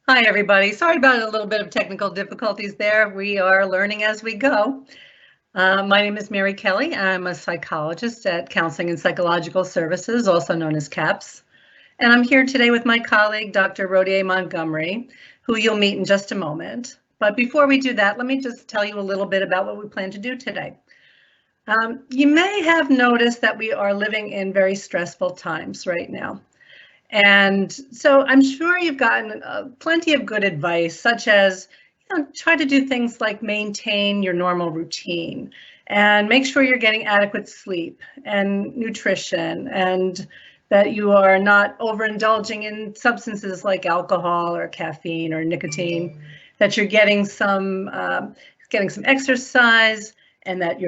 Hi, everybody. Sorry about a little bit of technical difficulties there. We are learning as we go. My name is Mary Kelly. I'm a psychologist at Counseling and Psychological Services, also known as CAPS. And I'm here today with my colleague, Dr. Rodier Montgomery, who you'll meet in just a moment. But before we do that, let me just tell you a little bit about what we plan to do today. You may have noticed that we are living in very stressful times right now. And so I'm sure you've gotten plenty of good advice, such as, try to do things like maintain your normal routine and make sure you're getting adequate sleep and nutrition, and that you are not overindulging in substances like alcohol or caffeine or nicotine, that you're getting some exercise, and that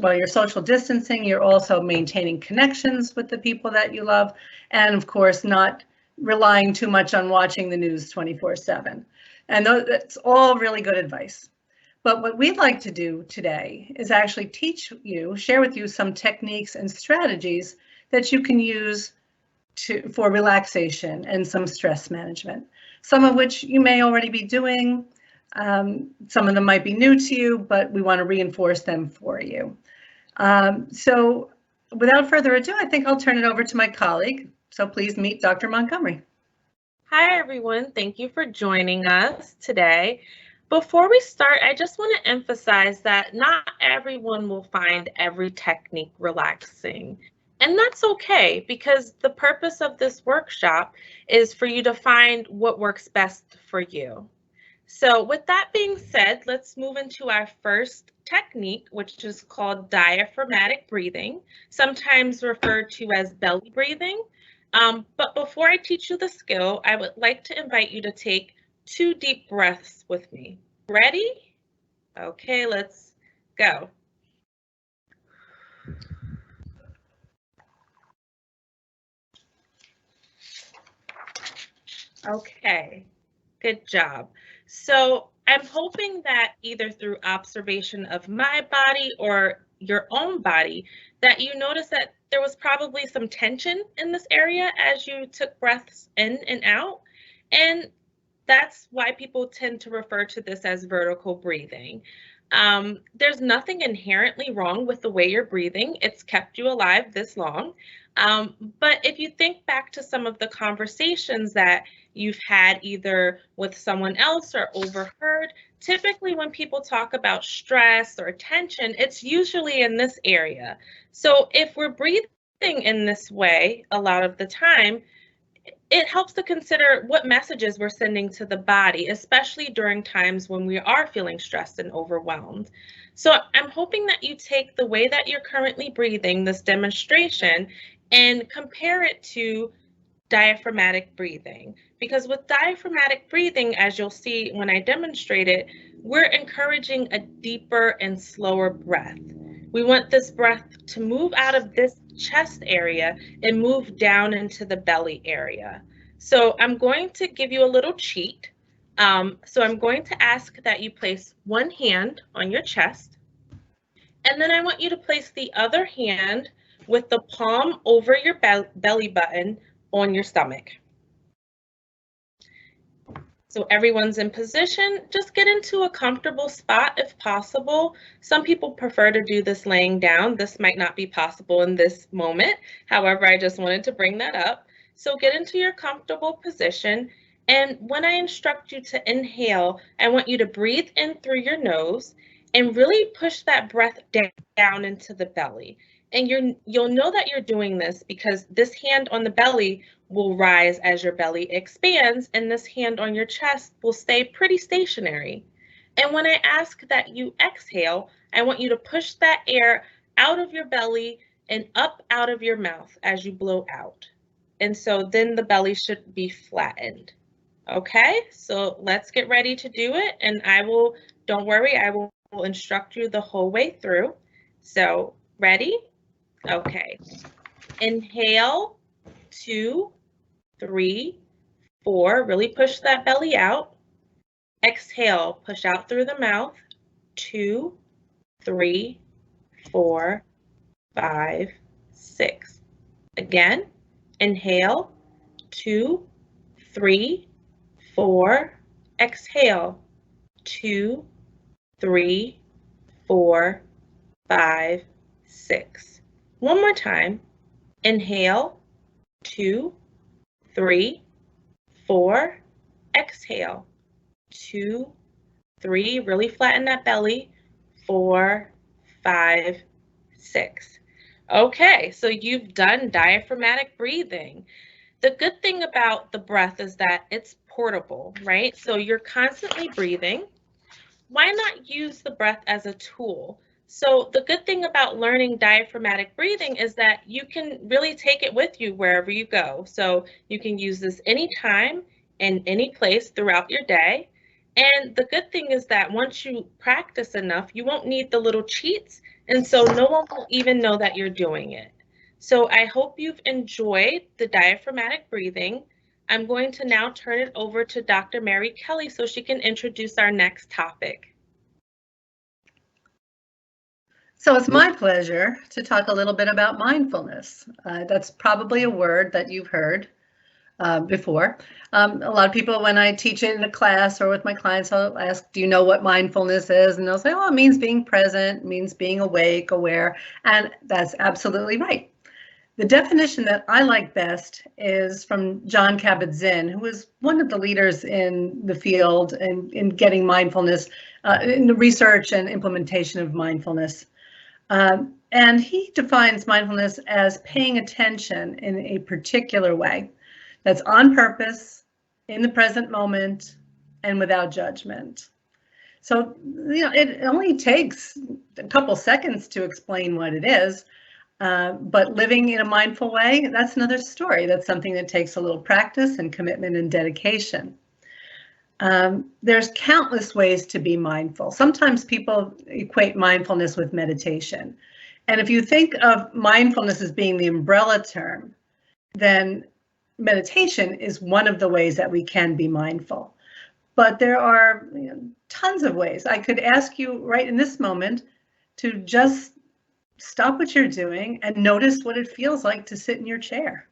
while you're social distancing, you're also maintaining connections with the people that you love, and of course not relying too much on watching the news 24/7. And that's all really good advice. But what we'd like to do today is actually share with you some techniques and strategies that you can use for relaxation and some stress management, some of which you may already be doing. Some of them might be new to you, but we want to reinforce them for you. So without further ado, I think I'll turn it over to my colleague. So please meet Dr. Montgomery. Hi, everyone. Thank you for joining us today. Before we start, I just want to emphasize that not everyone will find every technique relaxing. And that's okay, because the purpose of this workshop is for you to find what works best for you. So with that being said, let's move into our first technique, which is called diaphragmatic breathing, sometimes referred to as belly breathing. But before I teach you the skill, I would like to invite you to take 2 deep breaths with me. Ready? Okay, let's go. Okay, good job. So I'm hoping that either through observation of my body or your own body, that you notice that there was probably some tension in this area as you took breaths in and out. And that's why people tend to refer to this as vertical breathing. There's nothing inherently wrong with the way you're breathing. It's kept you alive this long. But if you think back to some of the conversations that you've had either with someone else or overheard, typically when people talk about stress or tension, it's usually in this area. So if we're breathing in this way a lot of the time, it helps to consider what messages we're sending to the body, especially during times when we are feeling stressed and overwhelmed. So I'm hoping that you take the way that you're currently breathing, this demonstration, and compare it to diaphragmatic breathing. Because with diaphragmatic breathing, as you'll see when I demonstrate it, we're encouraging a deeper and slower breath. We want this breath to move out of this chest area and move down into the belly area. So I'm going to give you a little cheat. So I'm going to ask that you place one hand on your chest, and then I want you to place the other hand with the palm over your belly button on your stomach. So everyone's in position. Just get into a comfortable spot if possible. Some people prefer to do this laying down. This might not be possible in this moment. However, I just wanted to bring that up. So get into your comfortable position. And when I instruct you to inhale, I want you to breathe in through your nose and really push that breath down into the belly. And you'll know that you're doing this because this hand on the belly will rise as your belly expands, and this hand on your chest will stay pretty stationary. And when I ask that you exhale, I want you to push that air out of your belly and up out of your mouth as you blow out. And so then the belly should be flattened. Okay, so let's get ready to do it. And don't worry, I will instruct you the whole way through. So ready? Okay. Inhale, 2, 3, 4, really push that belly out. Exhale, push out through the mouth. 2, 3, 4, 5, 6. Again, inhale, 2, 3, 4, Exhale, 2, 3, 4, 5, 6. One more time. Inhale, 2, 3, 4. Exhale, 2, 3. Really flatten that belly. 4, 5, 6. Okay, so you've done diaphragmatic breathing. The good thing about the breath is that it's portable, right? So you're constantly breathing. Why not use the breath as a tool? So the good thing about learning diaphragmatic breathing is that you can really take it with you wherever you go. So you can use this anytime and any place throughout your day. And the good thing is that once you practice enough, you won't need the little cheats, and so no one will even know that you're doing it. So I hope you've enjoyed the diaphragmatic breathing. I'm going to now turn it over to Dr. Mary Kelly so she can introduce our next topic. So it's my pleasure to talk a little bit about mindfulness. That's probably a word that you've heard before. A lot of people, when I teach it in a class or with my clients, I'll ask, do you know what mindfulness is? And they'll say, oh, it means being present, it means being awake, aware, and that's absolutely right. The definition that I like best is from Jon Kabat-Zinn, who is one of the leaders in the field and in getting mindfulness, in the research and implementation of mindfulness. And he defines mindfulness as paying attention in a particular way that's on purpose, in the present moment, and without judgment. So, it only takes a couple seconds to explain what it is, but living in a mindful way, that's another story. That's something that takes a little practice and commitment and dedication. There's countless ways to be mindful. Sometimes people equate mindfulness with meditation. And if you think of mindfulness as being the umbrella term, then meditation is one of the ways that we can be mindful. But there are tons of ways. I could ask you right in this moment to just stop what you're doing and notice what it feels like to sit in your chair.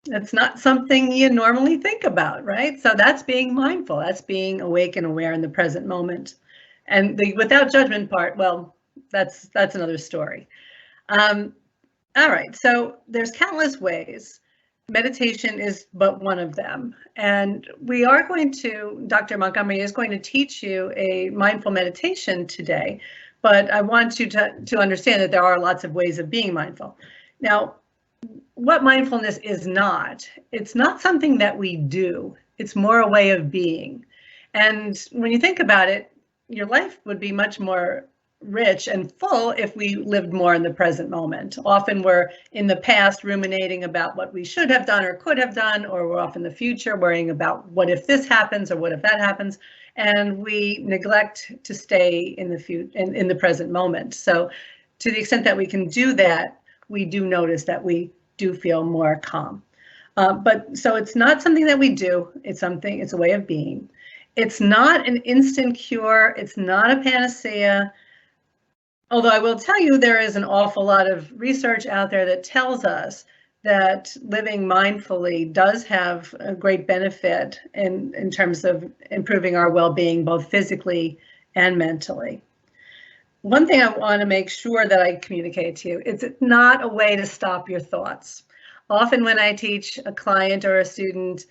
It's not something you normally think about, right? So that's being mindful. That's being awake and aware in the present moment. And the without judgment part, well, that's another story. All right, so there's countless ways. Meditation is but one of them. And we are going to, Dr. Montgomery is going to teach you a mindful meditation today, but I want you to understand that there are lots of ways of being mindful. Now, what mindfulness is not, it's not something that we do, it's more a way of being. And when you think about it, your life would be much more rich and full if we lived more in the present moment. Often we're in the past ruminating about what we should have done or could have done, or we're off in the future worrying about what if this happens or what if that happens, and we neglect to stay in the present moment. So to the extent that we can do that, we do notice that we do feel more calm. But so it's not something that we do, it's a way of being. It's not an instant cure, it's not a panacea. Although I will tell you, there is an awful lot of research out there that tells us that living mindfully does have a great benefit in terms of improving our well-being, both physically and mentally. One thing I want to make sure that I communicate to you, it's not a way to stop your thoughts. Often when I teach a client or a student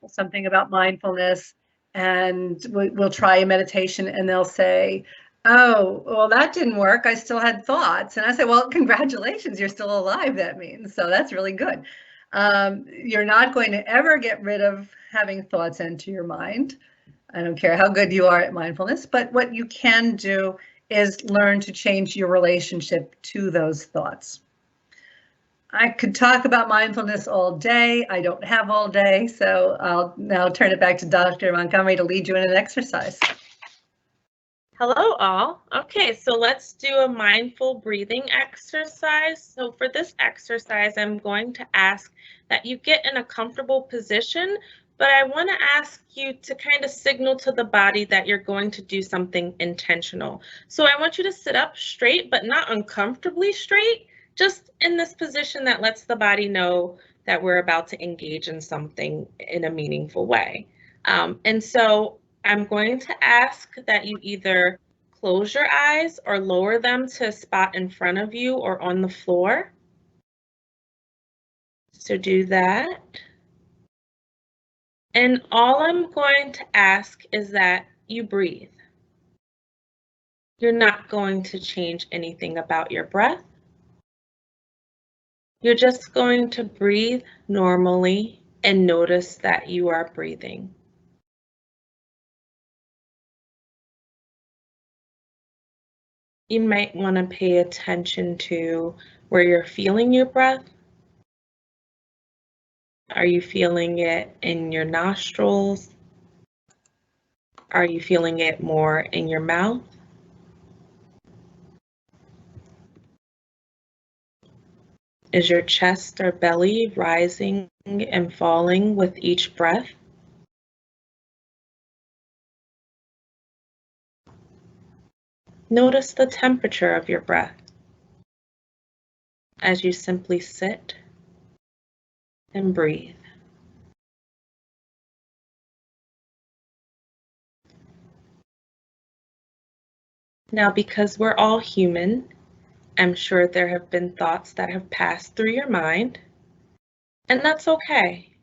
something about mindfulness, and we'll try a meditation and they'll say, oh, well, that didn't work. I still had thoughts. And I say, well, congratulations, you're still alive, that means. So that's really good. You're not going to ever get rid of having thoughts enter your mind. I don't care how good you are at mindfulness, but what you can do is learn to change your relationship to those thoughts. I could talk about mindfulness all day. I don't have all day, so I'll now turn it back to Dr. Montgomery to lead you in an exercise. Hello all. Okay, so let's do a mindful breathing exercise. So for this exercise, I'm going to ask that you get in a comfortable position, but I want to ask you to kind of signal to the body that you're going to do something intentional. So I want you to sit up straight, but not uncomfortably straight, just in this position that lets the body know that we're about to engage in something in a meaningful way. And so I'm going to ask that you either close your eyes or lower them to a spot in front of you or on the floor. So do that. And all I'm going to ask is that you breathe. You're not going to change anything about your breath. You're just going to breathe normally and notice that you are breathing. You might want to pay attention to where you're feeling your breath. Are you feeling it in your nostrils? Are you feeling it more in your mouth? Is your chest or belly rising and falling with each breath? Notice the temperature of your breath as you simply sit and breathe. Now, because we're all human, I'm sure there have been thoughts that have passed through your mind, and that's okay.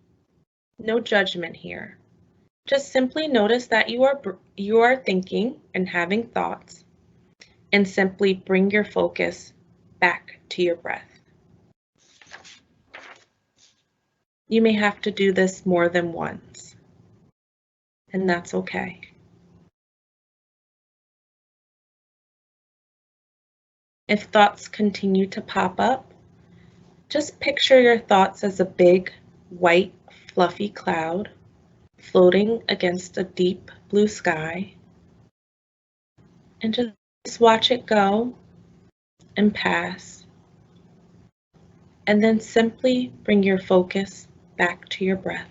No judgment here. Just simply notice that you are thinking and having thoughts, and simply bring your focus back to your breath. You may have to do this more than once, and that's okay. If thoughts continue to pop up, just picture your thoughts as a big, white, fluffy cloud floating against a deep blue sky, and just watch it go and pass, and then simply bring your focus back to your breath.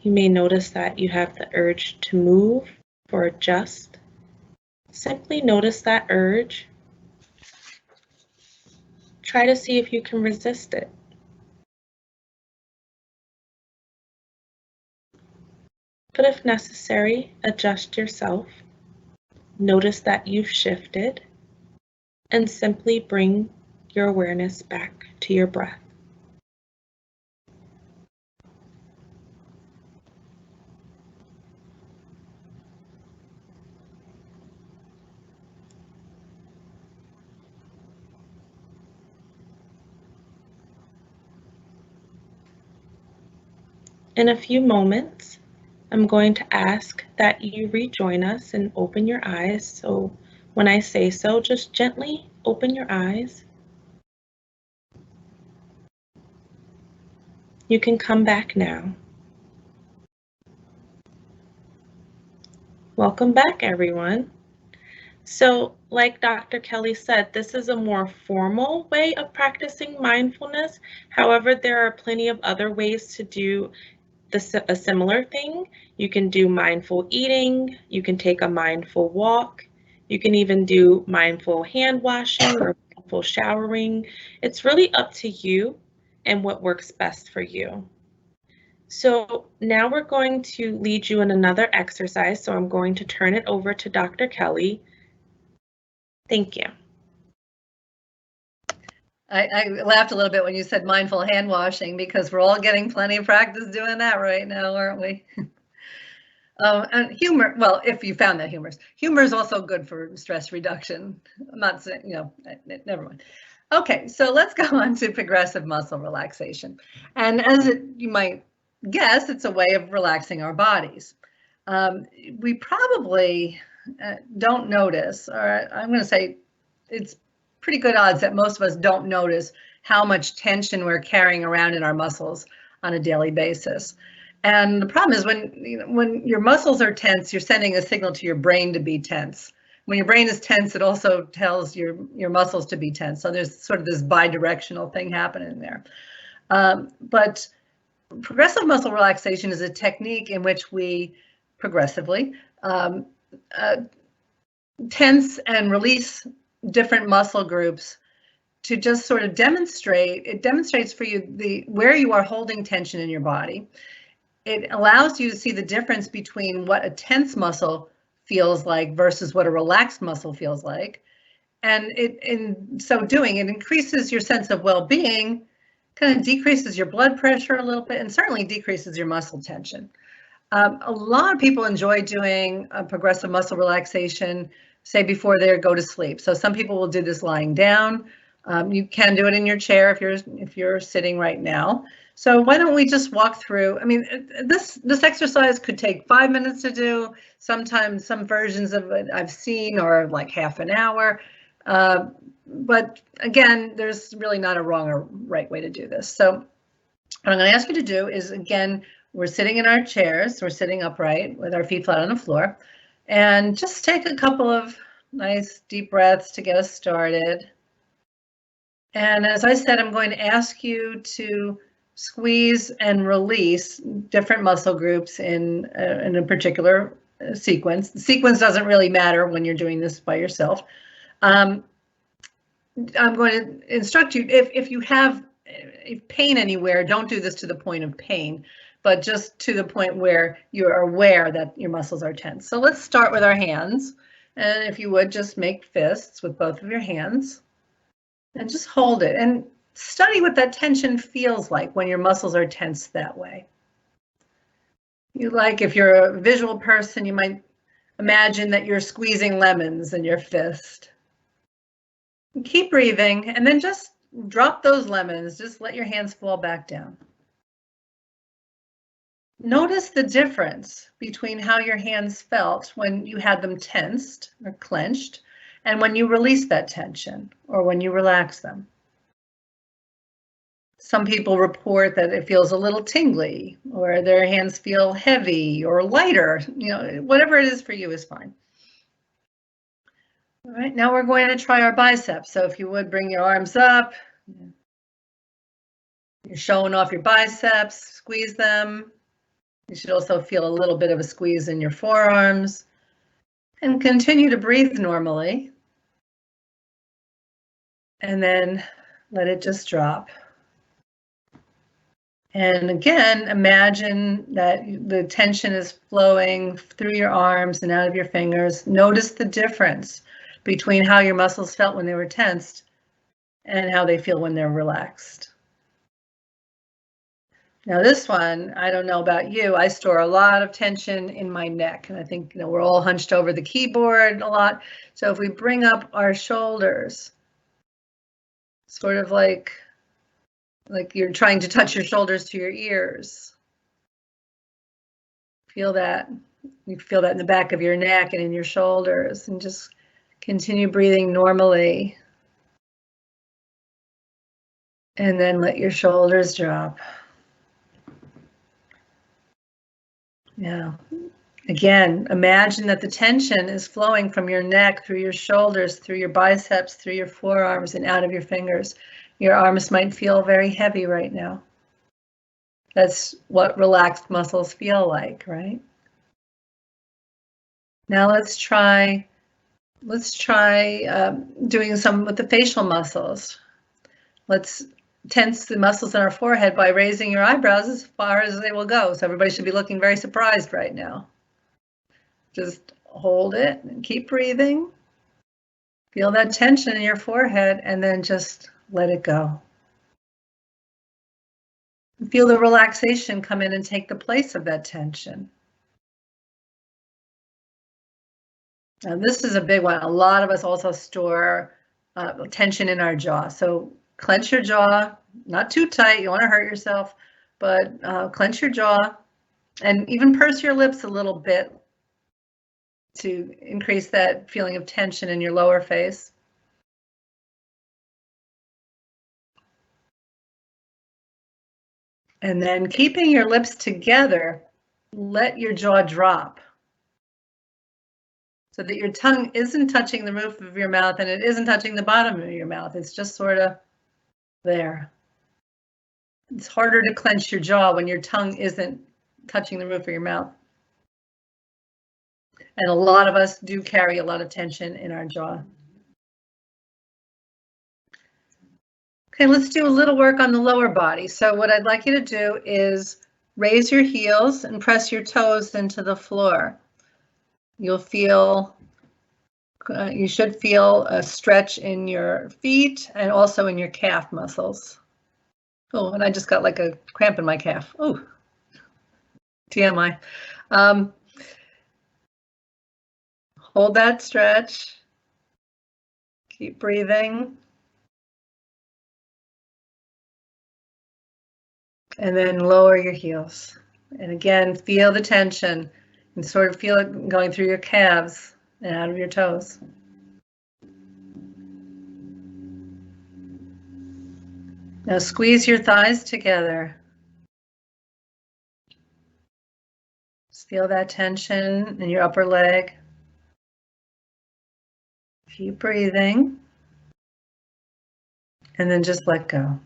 You may notice that you have the urge to move or adjust. Simply notice that urge. Try to see if you can resist it. But if necessary, adjust yourself. Notice that you've shifted and simply bring your awareness back to your breath. In a few moments, I'm going to ask that you rejoin us and open your eyes. So when I say so, just gently open your eyes. You can come back now. Welcome back, everyone. So, like Dr. Kelly said, this is a more formal way of practicing mindfulness. However, there are plenty of other ways to do a similar thing. You can do mindful eating, you can take a mindful walk, you can even do mindful hand washing or mindful showering. It's really up to you and what works best for you. So now we're going to lead you in another exercise. So I'm going to turn it over to Dr. Kelly. Thank you. I laughed a little bit when you said mindful hand washing because we're all getting plenty of practice doing that right now, aren't we? And humor, well, if you found that humor is also good for stress reduction. I'm not saying, never mind. Okay, so let's go on to progressive muscle relaxation. And as you might guess, it's a way of relaxing our bodies. We probably don't notice, or I'm going to say it's pretty good odds that most of us don't notice how much tension we're carrying around in our muscles on a daily basis. And the problem is when your muscles are tense, you're sending a signal to your brain to be tense. When your brain is tense, it also tells your muscles to be tense. So there's sort of this bi-directional thing happening there. But progressive muscle relaxation is a technique in which we progressively tense and release different muscle groups to just sort of demonstrate. It demonstrates for you where you are holding tension in your body. It allows you to see the difference between what a tense muscle feels like versus what a relaxed muscle feels like. And in so doing, it increases your sense of well-being, kind of decreases your blood pressure a little bit, and certainly decreases your muscle tension. A lot of people enjoy doing progressive muscle relaxation, say before they go to sleep. So some people will do this lying down. You can do it in your chair if you're sitting right now. So why don't we just walk through? I mean, this exercise could take 5 minutes to do. Sometimes some versions of it I've seen are like half an hour. But again, there's really not a wrong or right way to do this. So what I'm going to ask you to do is, again, we're sitting in our chairs, we're sitting upright with our feet flat on the floor, and just take a couple of nice deep breaths to get us started. And as I said, I'm going to ask you to squeeze and release different muscle groups in a particular sequence. The sequence doesn't really matter when you're doing this by yourself. I'm going to instruct you, if you have pain anywhere, don't do this to the point of pain, but just to the point where you are aware that your muscles are tense. So let's start with our hands. And if you would, just make fists with both of your hands and just hold it and study what that tension feels like when your muscles are tense that way. If you're a visual person, you might imagine that you're squeezing lemons in your fist. Keep breathing and then just drop those lemons. Just let your hands fall back down. Notice the difference between how your hands felt when you had them tensed or clenched and when you release that tension or when you relax them. Some people report that it feels a little tingly or their hands feel heavy or lighter. Whatever it is for you is fine. All right, now we're going to try our biceps. So if you would bring your arms up, you're showing off your biceps, squeeze them. You should also feel a little bit of a squeeze in your forearms and continue to breathe normally. And then let it just drop. And again, imagine that the tension is flowing through your arms and out of your fingers. Notice the difference between how your muscles felt when they were tensed and how they feel when they're relaxed. Now this one, I don't know about you, I store a lot of tension in my neck, and I think we're all hunched over the keyboard a lot. So if we bring up our shoulders, sort of like you're trying to touch your shoulders to your ears. Feel that. You feel that in the back of your neck and in your shoulders, and just continue breathing normally. And then let your shoulders drop. Now, again, imagine that the tension is flowing from your neck, through your shoulders, through your biceps, through your forearms, and out of your fingers. Your arms might feel very heavy right now. That's what relaxed muscles feel like, right? Now let's try doing some with the facial muscles. Let's tense the muscles in our forehead by raising your eyebrows as far as they will go. So everybody should be looking very surprised right now. Just hold it and keep breathing. Feel that tension in your forehead and then just let it go. Feel the relaxation come in and take the place of that tension. Now this is a big one. A lot of us also store tension in our jaw. So clench your jaw, not too tight, you want to hurt yourself, but clench your jaw and even purse your lips a little bit to increase that feeling of tension in your lower face. And then keeping your lips together, let your jaw drop so that your tongue isn't touching the roof of your mouth and it isn't touching the bottom of your mouth. It's just sort of there. It's harder to clench your jaw when your tongue isn't touching the roof of your mouth. And a lot of us do carry a lot of tension in our jaw. Okay, let's do a little work on the lower body. So what I'd like you to do is raise your heels and press your toes into the floor. You'll feel, you should feel a stretch in your feet and also in your calf muscles. Oh, and I just got like a cramp in my calf. Oh, TMI. Hold that stretch. Keep breathing. And then lower your heels. And again, feel the tension and sort of feel it going through your calves and out of your toes. Now squeeze your thighs together. Just feel that tension in your upper leg. Keep breathing. And then just let go.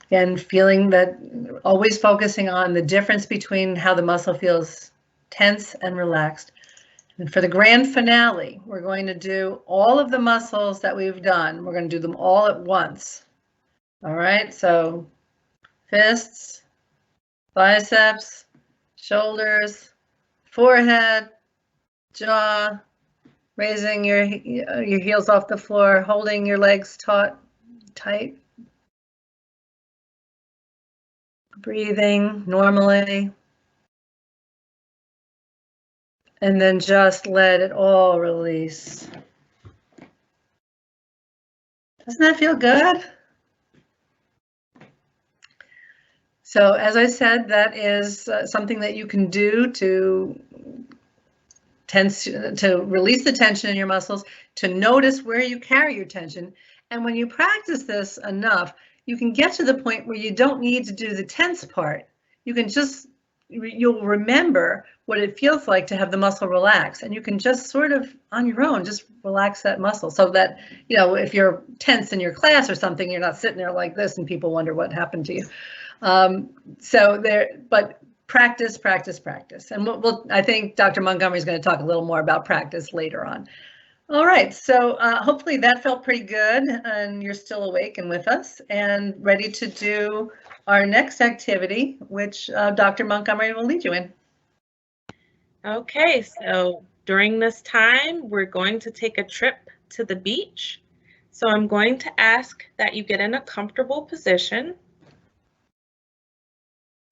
Again, feeling that, always focusing on the difference between how the muscle feels tense and relaxed. And for the grand finale, we're going to do all of the muscles that we've done. We're going to do them all at once. All right, so fists, biceps, shoulders, forehead, jaw, raising your heels off the floor, holding your legs tight, breathing normally, and then just let it all release. Doesn't that feel good? So as I said, that is something that you can do to release the tension in your muscles, to notice where you carry your tension. And when you practice this enough, you can get to the point where you don't need to do the tense part. You can just, you'll remember what it feels like to have the muscle relax, and you can just sort of on your own just relax that muscle, so that, you know, if you're tense in your class or something, you're not sitting there like this and people wonder what happened to you. But practice, practice, practice. And I think Dr. Montgomery is going to talk a little more about practice later on. All right, so hopefully that felt pretty good and you're still awake and with us and ready to do our next activity, which Dr. Montgomery will lead you in. Okay, so during this time, we're going to take a trip to the beach. So I'm going to ask that you get in a comfortable position.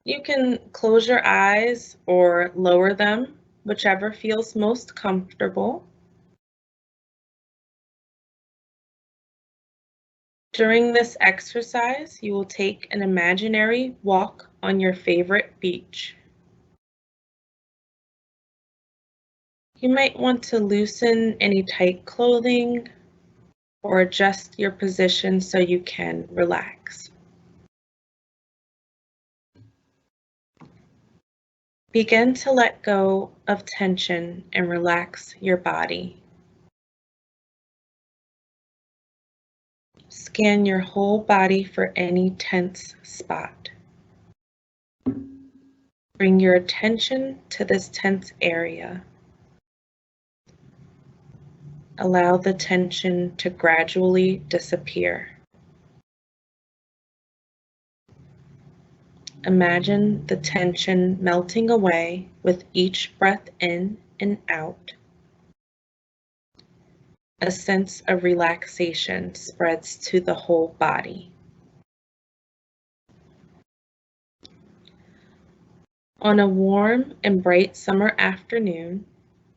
You can close your eyes or lower them, whichever feels most comfortable. During this exercise, you will take an imaginary walk on your favorite beach. You might want to loosen any tight clothing or adjust your position so you can relax. Begin to let go of tension and relax your body. Scan your whole body for any tense spot. Bring your attention to this tense area. Allow the tension to gradually disappear. Imagine the tension melting away with each breath in and out. A sense of relaxation spreads to the whole body. On a warm and bright summer afternoon,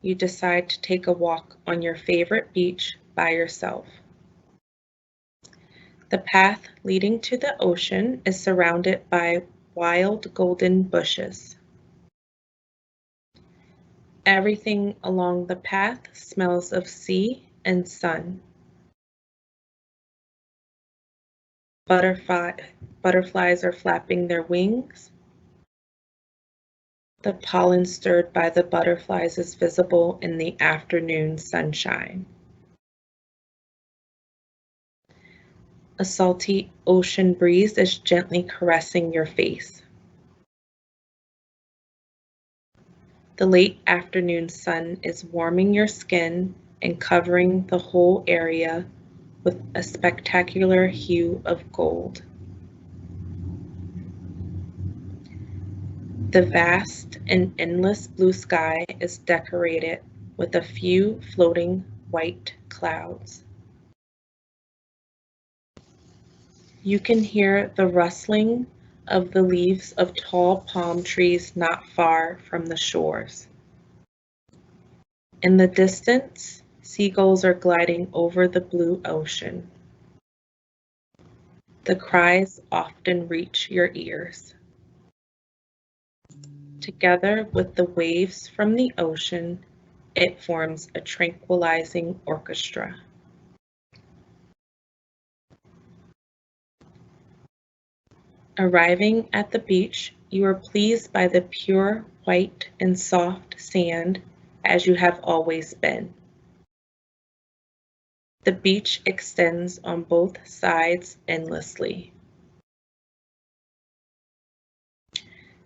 you decide to take a walk on your favorite beach by yourself. The path leading to the ocean is surrounded by wild golden bushes. Everything along the path smells of sea and sun. Butterflies are flapping their wings. The pollen stirred by the butterflies is visible in the afternoon sunshine. A salty ocean breeze is gently caressing your face. The late afternoon sun is warming your skin and covering the whole area with a spectacular hue of gold. The vast and endless blue sky is decorated with a few floating white clouds. You can hear the rustling of the leaves of tall palm trees not far from the shores. In the distance, seagulls are gliding over the blue ocean. The cries often reach your ears. Together with the waves from the ocean, it forms a tranquilizing orchestra. Arriving at the beach, you are pleased by the pure white and soft sand as you have always been. The beach extends on both sides endlessly.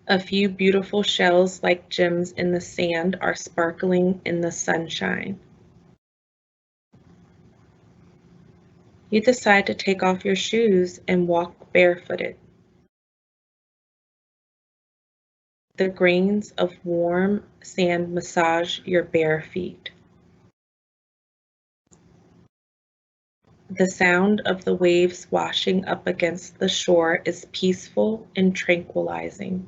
A few beautiful shells like gems in the sand are sparkling in the sunshine. You decide to take off your shoes and walk barefooted. The grains of warm sand massage your bare feet. The sound of the waves washing up against the shore is peaceful and tranquilizing.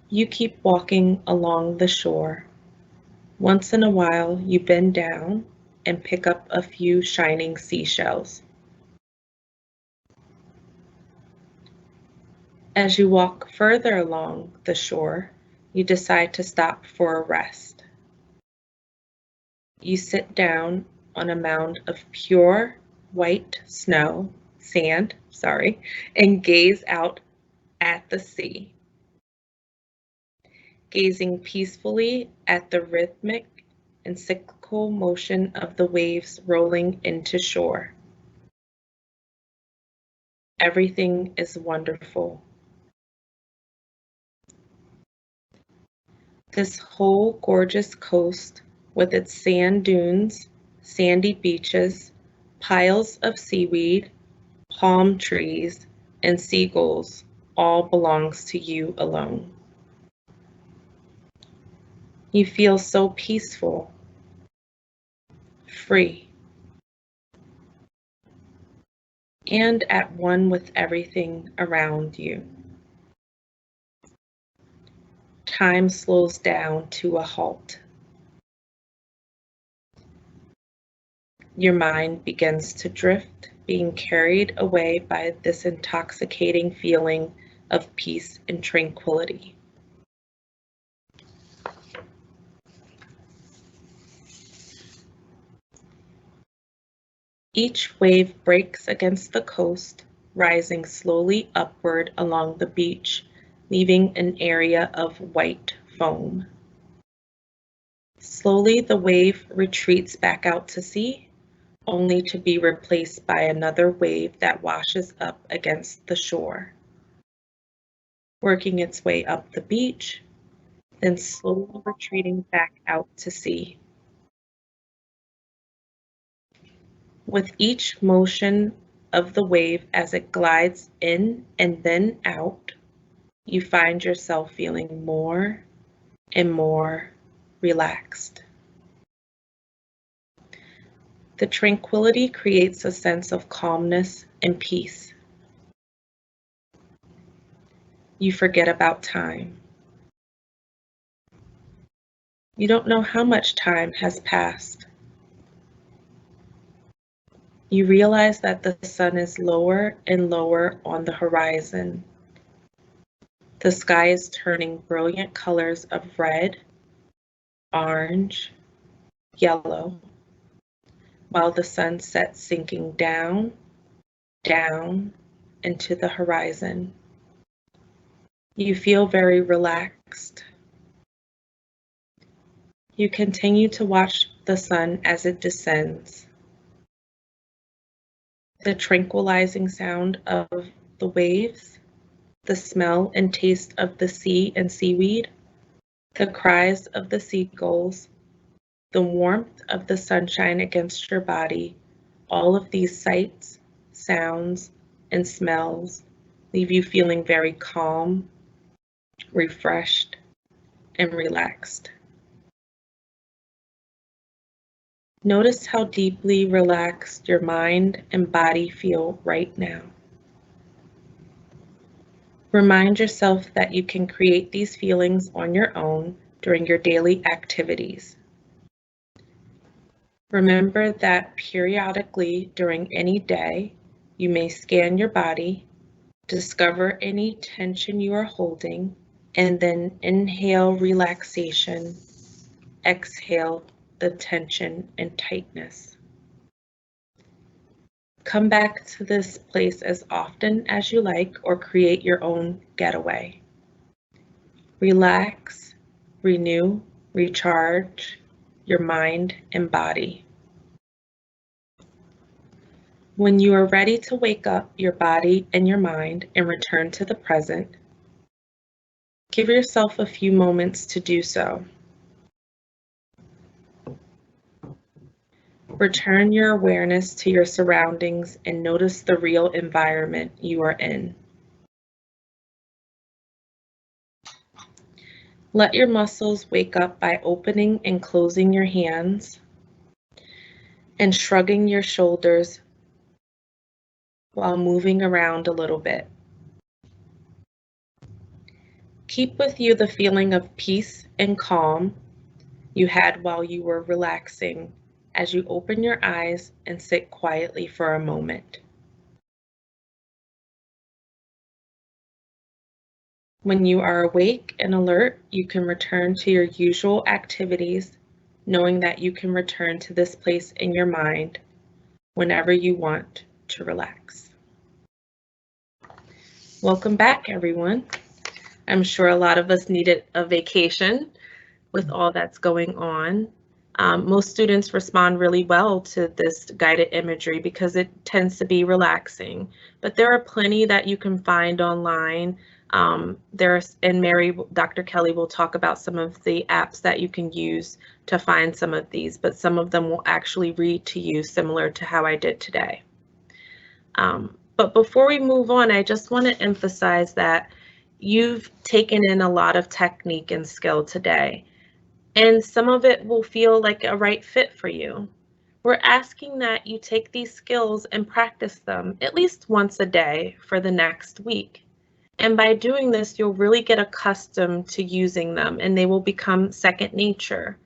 You keep walking along the shore. Once in a while, you bend down and pick up a few shining seashells. As you walk further along the shore, you decide to stop for a rest. You sit down on a mound of pure white sand, and gaze out at the sea. Gazing peacefully at the rhythmic and cyclical motion of the waves rolling into shore. Everything is wonderful. This whole gorgeous coast, with its sand dunes, sandy beaches, piles of seaweed, palm trees, and seagulls, all belongs to you alone. You feel so peaceful, free, and at one with everything around you. Time slows down to a halt. Your mind begins to drift, being carried away by this intoxicating feeling of peace and tranquility. Each wave breaks against the coast, rising slowly upward along the beach, leaving an area of white foam. Slowly, the wave retreats back out to sea, only to be replaced by another wave that washes up against the shore, working its way up the beach, then slowly retreating back out to sea. With each motion of the wave as it glides in and then out, you find yourself feeling more and more relaxed. The tranquility creates a sense of calmness and peace. You forget about time. You don't know how much time has passed. You realize that the sun is lower and lower on the horizon. The sky is turning brilliant colors of red, orange, yellow, while the sun sets sinking down, down into the horizon. You feel very relaxed. You continue to watch the sun as it descends. The tranquilizing sound of the waves the smell and taste of the sea and seaweed, the cries of the seagulls, the warmth of the sunshine against your body, all of these sights, sounds, and smells leave you feeling very calm, refreshed, and relaxed. Notice how deeply relaxed your mind and body feel right now. Remind yourself that you can create these feelings on your own during your daily activities. Remember that periodically during any day, you may scan your body, discover any tension you are holding, and then inhale relaxation, exhale the tension and tightness. Come back to this place as often as you like or create your own getaway. Relax, renew, recharge your mind and body. When you are ready to wake up your body and your mind and return to the present, give yourself a few moments to do so. Return your awareness to your surroundings and notice the real environment you are in. Let your muscles wake up by opening and closing your hands and shrugging your shoulders while moving around a little bit. Keep with you the feeling of peace and calm you had while you were relaxing as you open your eyes and sit quietly for a moment. When you are awake and alert, you can return to your usual activities, knowing that you can return to this place in your mind whenever you want to relax. Welcome back, everyone. I'm sure a lot of us needed a vacation with all that's going on. Most students respond really well to this guided imagery because it tends to be relaxing, but there are plenty that you can find online. And Dr. Kelly will talk about some of the apps that you can use to find some of these, but some of them will actually read to you similar to how I did today. But before we move on, I just want to emphasize that you've taken in a lot of technique and skill today, and some of it will feel like a right fit for you. We're asking that you take these skills and practice them at least once a day for the next week. And by doing this, you'll really get accustomed to using them and they will become second nature.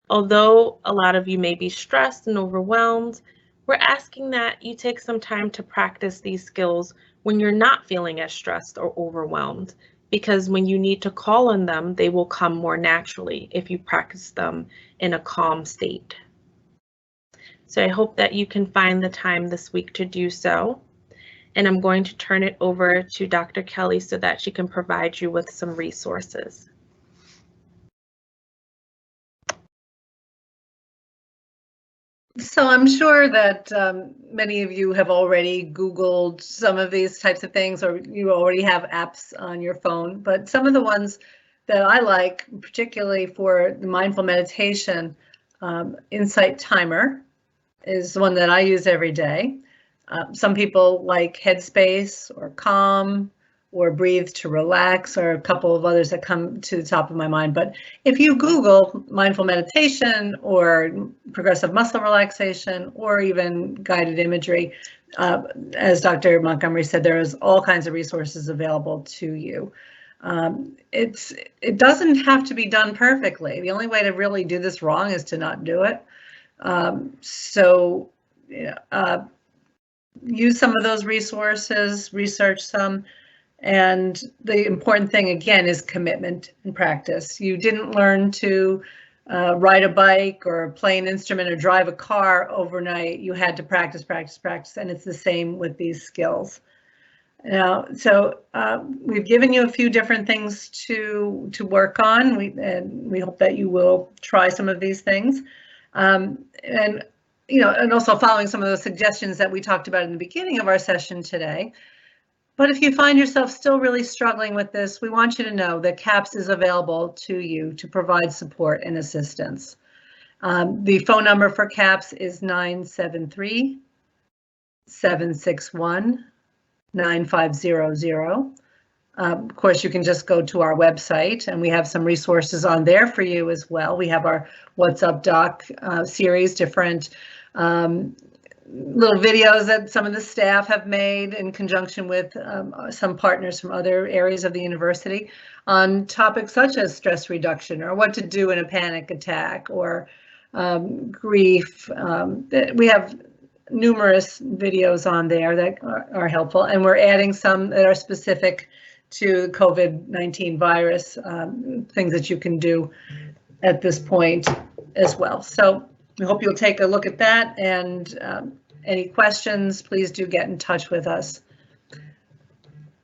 Although a lot of you may be stressed and overwhelmed, we're asking that you take some time to practice these skills when you're not feeling as stressed or overwhelmed, because when you need to call on them, they will come more naturally if you practice them in a calm state. So I hope that you can find the time this week to do so. And I'm going to turn it over to Dr. Kelly so that she can provide you with some resources. So I'm sure that many of you have already Googled some of these types of things, or you already have apps on your phone, but some of the ones that I like, particularly for the mindful meditation, Insight Timer is one that I use every day. Some people like Headspace or Calm or Breathe to Relax, or a couple of others that come to the top of my mind. But if you Google mindful meditation or progressive muscle relaxation or even guided imagery, as Dr. Montgomery said, there is all kinds of resources available to you. It doesn't have to be done perfectly. The only way to really do this wrong is to not do it. Use some of those resources, research some, and the important thing again is commitment and practice. You didn't learn to ride a bike or play an instrument or drive a car overnight. You had to practice, practice, practice, and it's the same with these skills. Now, so we've given you a few different things to work on. We hope that you will try some of these things, and also following some of those suggestions that we talked about in the beginning of our session today. But if you find yourself still really struggling with this, we want you to know that CAPS is available to you to provide support and assistance. The phone number for CAPS is 973-761-9500. Of course, you can just go to our website, and we have some resources on there for you as well. We have our What's Up Doc series, different little videos that some of the staff have made in conjunction with some partners from other areas of the university on topics such as stress reduction, or what to do in a panic attack, or grief. We have numerous videos on there that are helpful, and we're adding some that are specific to COVID-19 virus, things that you can do at this point as well. So we hope you'll take a look at that, and any questions, please do get in touch with us.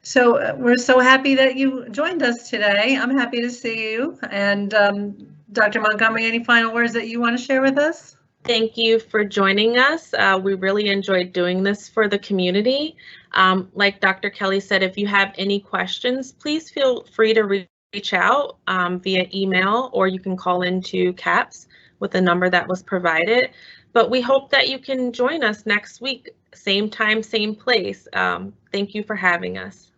So we're so happy that you joined us today. I'm happy to see you. And Dr. Montgomery, any final words that you want to share with us? Thank you for joining us. We really enjoyed doing this for the community. Like Dr. Kelly said, if you have any questions, please feel free to reach out via email, or you can call into CAPS with the number that was provided. But we hope that you can join us next week, same time, same place. Thank you for having us.